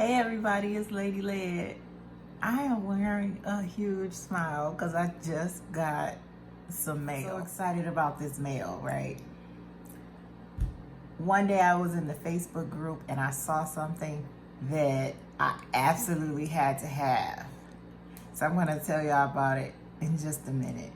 Hey everybody, it's Lady Led. I am wearing a huge smile because I just got some mail. So excited about this mail, right? One day I was in the Facebook group and I saw something that I absolutely had to have. So I'm gonna tell y'all about it in just a minute.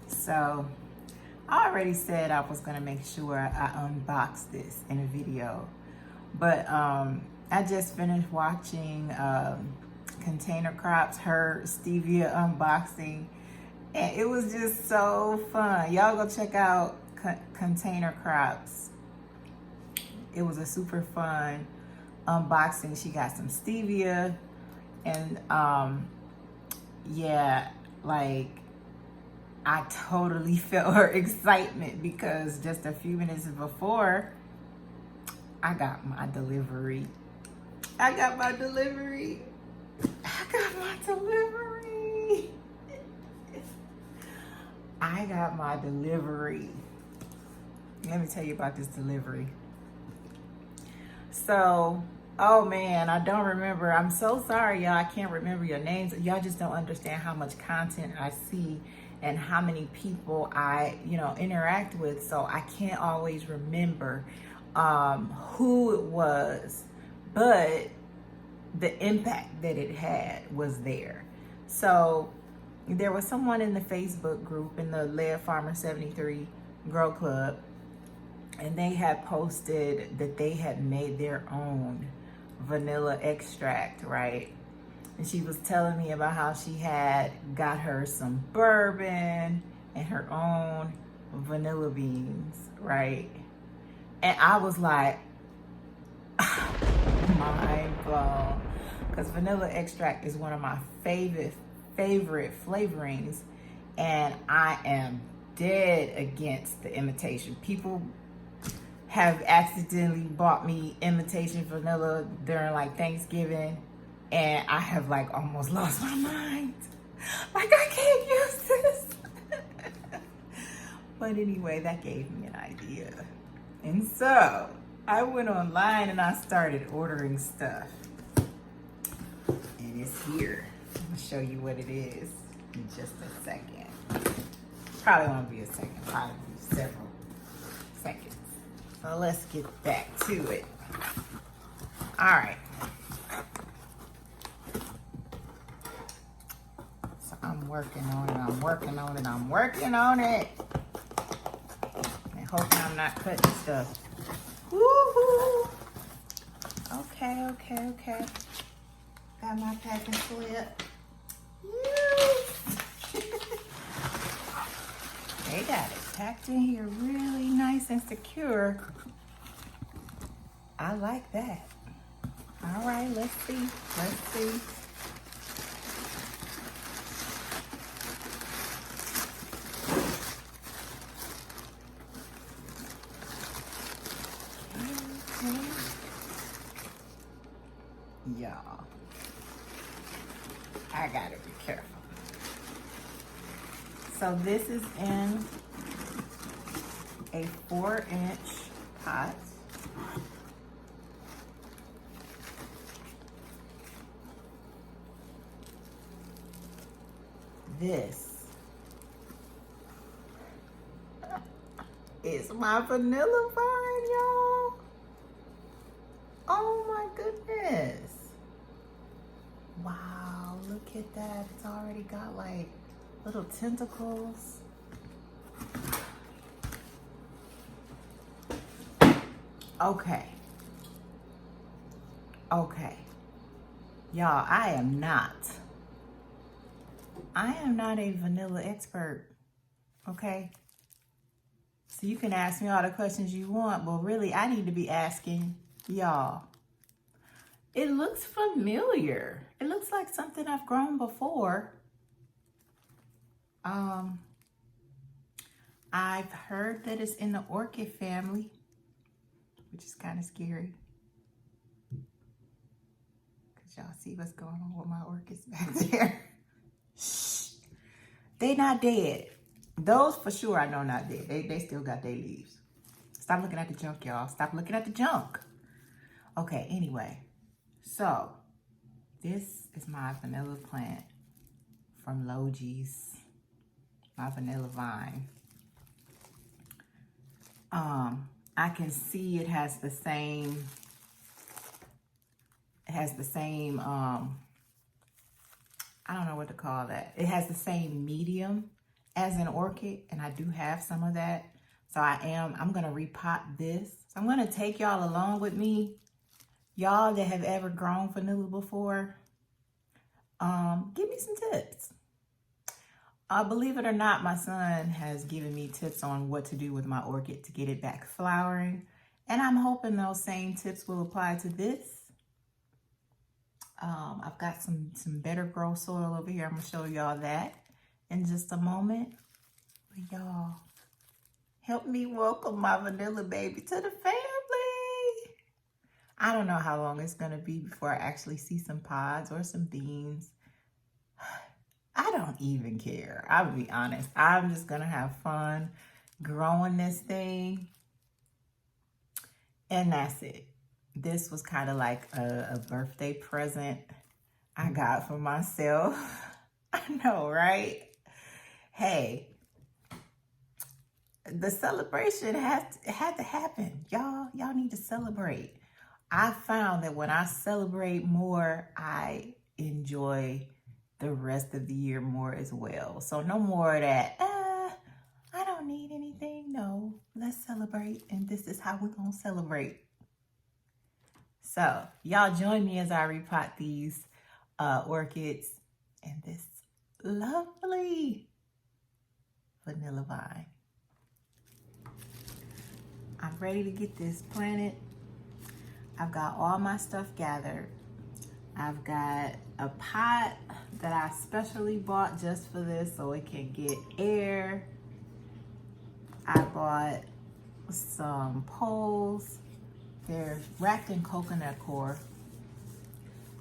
So I already said I was gonna make sure I unbox this in a video, but I just finished watching Container Crops, her stevia unboxing, and it was just so fun. Y'all go check out Container Crops. It was a super fun unboxing. She got some stevia, and yeah, like I totally felt her excitement because just a few minutes before, I got my delivery. I got my delivery. I got my delivery. I got my delivery. Let me tell you about this delivery. So, oh man, I don't remember. I'm so sorry, y'all. I can't remember your names. Y'all just don't understand how much content I see and how many people I, interact with. So I can't always remember who it was, but the impact that it had was there. So there was someone in the Facebook group in the Leadfarmer73 Grow Club, and they had posted that they had made their own vanilla extract, right? And she was telling me about how she had got her some bourbon and her own vanilla beans, right? And I was like, mind blown. Because vanilla extract is one of my favorite flavorings. And I am dead against the imitation. People have accidentally bought me imitation vanilla during like Thanksgiving, and I have like almost lost my mind. Like, I can't use this. But anyway, that gave me an idea. And so I went online and I started ordering stuff. And it's here. I'm gonna show you what it is in just a second. Probably won't be a second, probably be several seconds. So let's get back to it. All right. So I'm working on it, I'm working on it, I'm working on it. And hoping I'm not cutting stuff. Woohoo! Okay. Got my packing slip. They got it packed in here really nice and secure. I like that. All right, let's see. Y'all, I gotta be careful. So this is in a 4-inch pot. This is my vanilla vine, y'all. Oh my goodness. Wow, look at that. It's already got like little tentacles. Okay. Y'all, I am not a vanilla expert, okay? So you can ask me all the questions you want, but really I need to be asking y'all. It looks familiar. It looks like something I've grown before. I've heard that it's in the orchid family, which is kind of scary. Cause y'all see what's going on with my orchids back there. They not dead. Those for sure I know not dead. They still got their leaves. Stop looking at the junk, y'all. Stop looking at the junk. Okay, anyway. So, this is my vanilla plant from Logi's. My vanilla vine. I can see it has the same, I don't know what to call that. It has the same medium as an orchid, and I do have some of that. So I'm gonna repot this. So I'm gonna take y'all along with me. Y'all that have ever grown vanilla before, give me some tips. Believe it or not, my son has given me tips on what to do with my orchid to get it back flowering. And I'm hoping those same tips will apply to this. I've got some better grow soil over here. I'm gonna show y'all that in just a moment. But y'all, help me welcome my vanilla baby to the family. I don't know how long it's gonna be before I actually see some pods or some beans. I don't even care. I'll be honest. I'm just gonna have fun growing this thing. And that's it. This was kind of like a birthday present I got for myself. I know, right? Hey, the celebration had to happen. Y'all need to celebrate. I found that when I celebrate more, I enjoy the rest of the year more as well. So no more of that, I don't need anything. No, let's celebrate. And this is how we're going to celebrate. So y'all join me as I repot these orchids and this lovely vanilla vine. I'm ready to get this planted. I've got all my stuff gathered. I've got a pot that I specially bought just for this so it can get air. I bought some poles. They're wrapped in coconut coir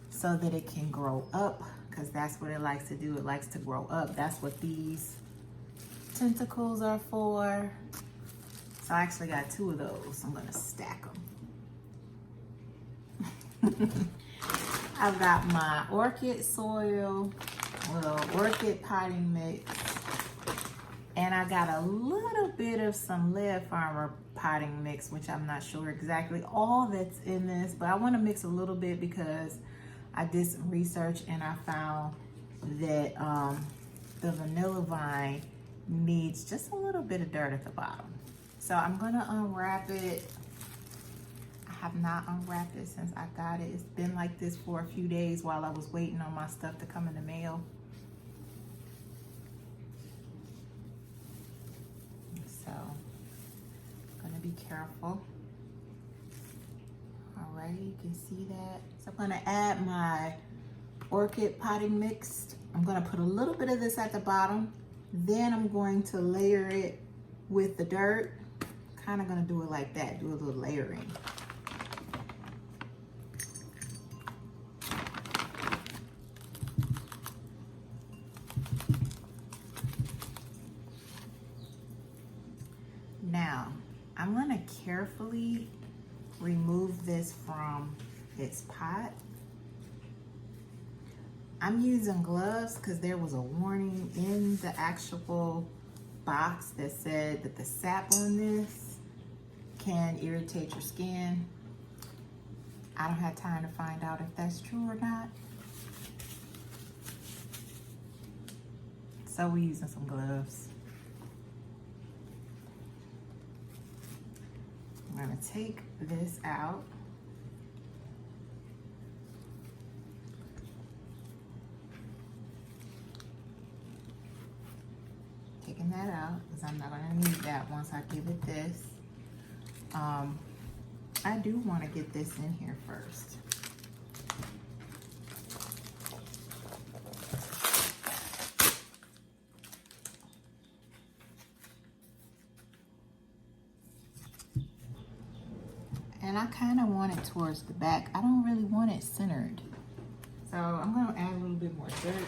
so that it can grow up, because that's what it likes to do. It likes to grow up. That's what these tentacles are for. So I actually got 2 of those. I'm gonna stack them. I've got my orchid soil, little orchid potting mix, and I got a little bit of some Leadfarmer potting mix, which I'm not sure exactly all that's in this, but I want to mix a little bit because I did some research and I found that the vanilla vine needs just a little bit of dirt at the bottom. So I'm gonna unwrap it. I have not unwrapped it since I got it. It's been like this for a few days while I was waiting on my stuff to come in the mail. So I'm gonna be careful. Alrighty, you can see that. So I'm gonna add my orchid potting mix. I'm gonna put a little bit of this at the bottom. Then I'm going to layer it with the dirt. Kind of gonna do it like that, do a little layering. Now, I'm gonna carefully remove this from its pot. I'm using gloves because there was a warning in the actual box that said that the sap on this can irritate your skin. I don't have time to find out if that's true or not. So we're using some gloves. I'm gonna take this out. Taking that out because I'm not gonna need that once I give it this. I do want to get this in here first. And I kind of want it towards the back. I don't really want it centered. So I'm going to add a little bit more dirt.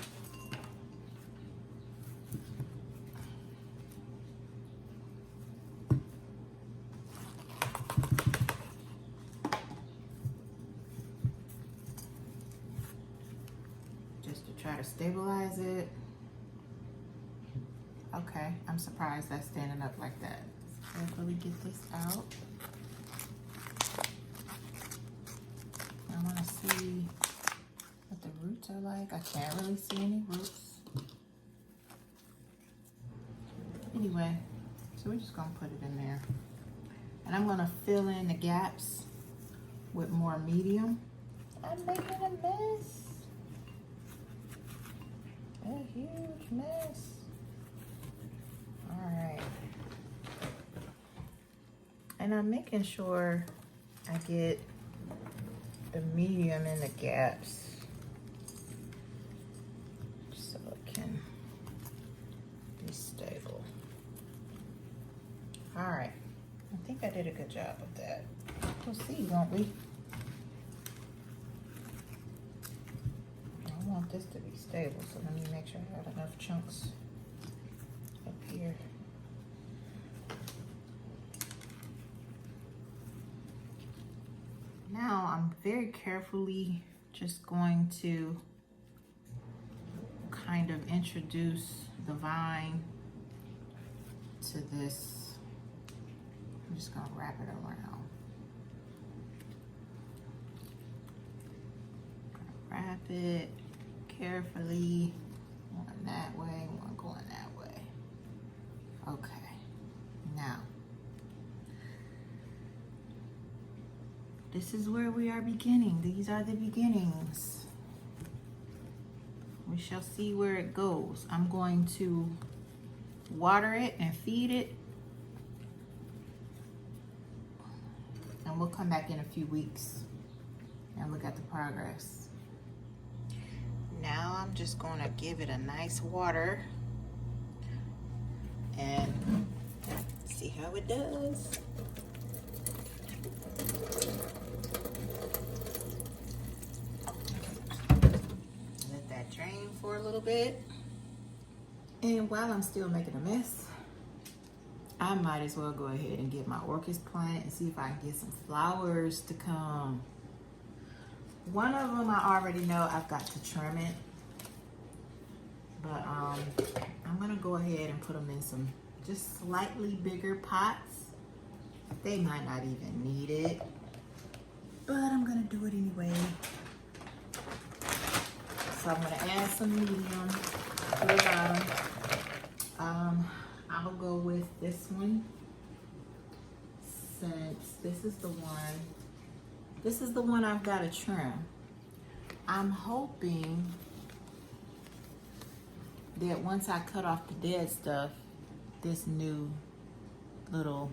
stabilize it. Okay, I'm surprised that's standing up like that. Let's carefully get this out. I want to see what the roots are like. I can't really see any roots. Anyway, so we're just gonna put it in there. And I'm gonna fill in the gaps with more medium. I'm making a mess. A huge mess. All right. And I'm making sure I get the medium in the gaps so it can be stable. All right. I think I did a good job of that. We'll see, won't we? I want this to be stable, so let me make sure I have enough chunks up here. Now I'm very carefully just going to kind of introduce the vine to this. I'm just gonna wrap it around. Wrap it carefully, one that way, one going that way. Okay, now, this is where we are beginning. These are the beginnings. We shall see where it goes. I'm going to water it and feed it. And we'll come back in a few weeks and look at the progress. Now I'm just going to give it a nice water and see how it does. Let that drain for a little bit. And while I'm still making a mess, I might as well go ahead and get my orchids planted and see if I can get some flowers to come. One of them I already know I've got to trim it, but I'm gonna go ahead and put them in some just slightly bigger pots. They might not even need it, but I'm gonna do it anyway. So I'm gonna add some medium to the bottom. I'll go with this one, since this is the one I've got to trim. I'm hoping that once I cut off the dead stuff, this new little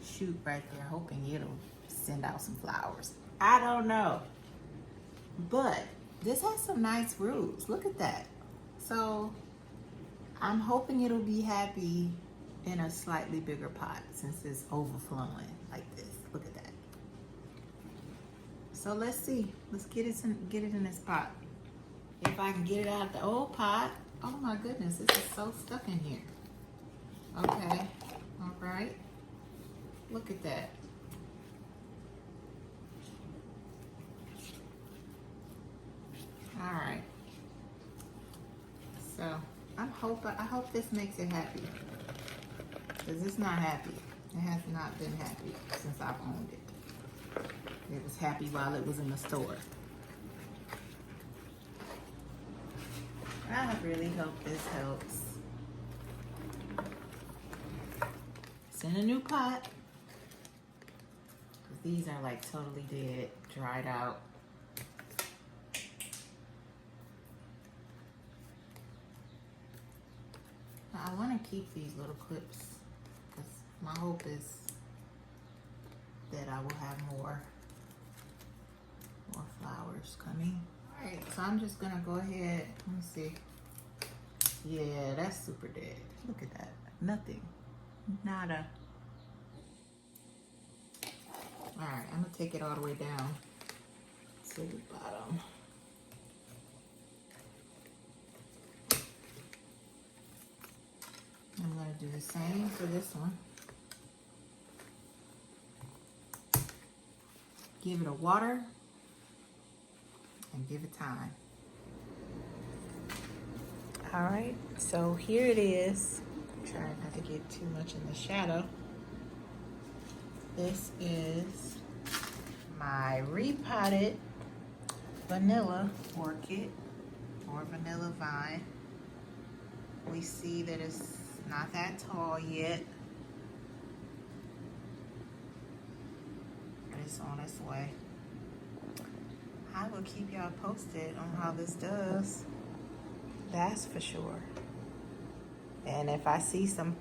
shoot right there, hoping it'll send out some flowers. I don't know, but this has some nice roots. Look at that. So I'm hoping it'll be happy in a slightly bigger pot since it's overflowing like this. Look at that. So let's see. Let's get it in this pot. If I can get it out of the old pot. Oh my goodness, this is so stuck in here. Okay, all right. Look at that. All right. So I hope this makes it happy, because it's not happy. It has not been happy since I've owned it. It was happy while it was in the store. I really hope this helps. It's in a new pot. These are like totally dead, dried out. I want to keep these little clips because my hope is that I will have more flowers coming. All right, so I'm just gonna go ahead. Let me see. Yeah, that's super dead. Look at that. Nothing. Nada. All right, I'm gonna take it all the way down to the bottom. I'm gonna do the same for this one. Give it a water and give it time. All right, so here it is. Trying not to get too much in the shadow. This is my repotted vanilla orchid or vanilla vine. We see that it's not that tall yet, but it's on its way. I will keep y'all posted on how this does. That's for sure. And if I see some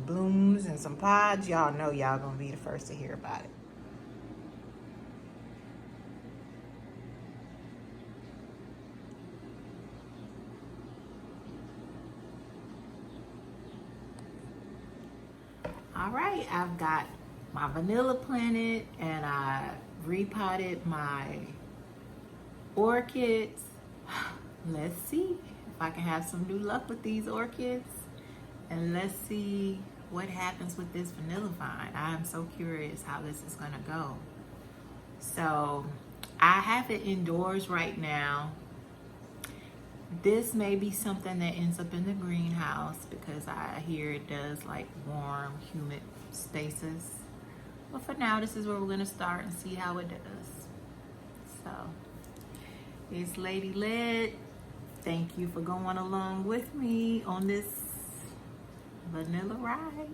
blooms and some pods, y'all know y'all gonna be the first to hear about it. All right, I've got my vanilla planted and I repotted my orchids. Let's see if I can have some new luck with these orchids. And let's see what happens with this vanilla vine. I am so curious how this is gonna go. So I have it indoors right now. This may be something that ends up in the greenhouse because I hear it does like warm, humid spaces. But for now, this is where we're gonna start and see how it does. So it's Lady Led. Thank you for going along with me on this vanilla ride.